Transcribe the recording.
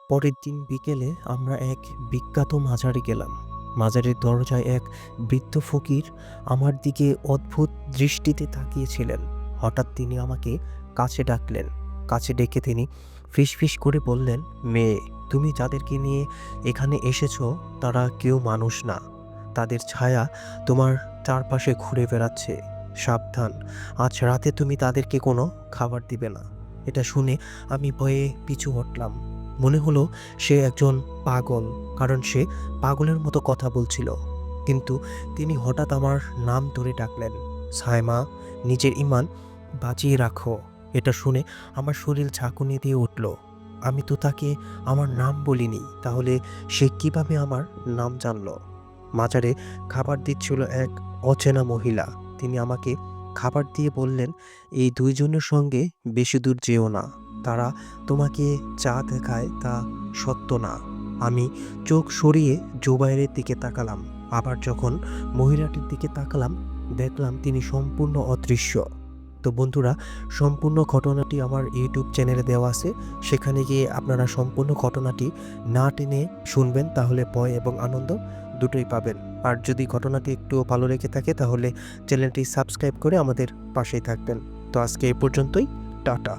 পরের দিন বিকেলে আমরা এক বিখ্যাত মাজারে গেলাম। মাজারের দরজায় এক বৃদ্ধ ফকির আমার দিকে অদ্ভুত দৃষ্টিতে তাকিয়েছিলেন। হঠাৎ তিনি আমাকে কাছে ডাকলেন। কাছে ডেকে তিনি ফিসফিস করে বললেন, মেয়ে, তুমি যাদেরকে নিয়ে এখানে এসেছো তারা কেউ মানুষ না। তাদের ছায়া তোমার চারপাশে ঘুরে বেড়াচ্ছে। সাবধান, আজ রাতে তুমি তাদেরকে কোনো খাবার দিবে না। এটা শুনে আমি ভয়ে পিছু হটলাম। মনে হলো সে একজন পাগল, কারণ সে পাগলের মতো কথা বলছিল। কিন্তু তিনি হঠাৎ আমার নাম ধরে ডাকলেন, সায়মা, নিজের ঈমান বাঁচিয়ে রাখো। এটা শুনে আমার শরীর ঝাঁকুনি দিয়ে উঠল। আমি তো তাকে আমার নাম বলিনি, তাহলে সে কিভাবে আমার নাম জানল? মাজারে খাবার দিচ্ছিল এক অচেনা মহিলা। তিনি আমাকে খাবার দিয়ে বললেন, এই দুইজনের সঙ্গে বেশি দূর যেও না। তারা তোমাকে যা দেখায় তা সত্য না। আমি চোখ সরিয়ে জুবাইরের দিকে তাকালাম। আবার যখন মহিলাটির দিকে তাকালাম, দেখলাম তিনি সম্পূর্ণ অদৃশ্য। তো বন্ধুরা, সম্পূর্ণ ঘটনাটি আমার ইউটিউব চ্যানেলে দেওয়া আছে। সেখানে গিয়ে আপনারা সম্পূর্ণ ঘটনাটি না টেনে শুনবেন, তাহলে ভয় এবং আনন্দ দুটোই পাবেন। আর যদি ঘটনাটি একটু ভালো লেগে থাকে তাহলে চ্যানেলটি সাবস্ক্রাইব করে আমাদের পাশেই থাকবেন। তো আজকে এই পর্যন্তই। টাটা।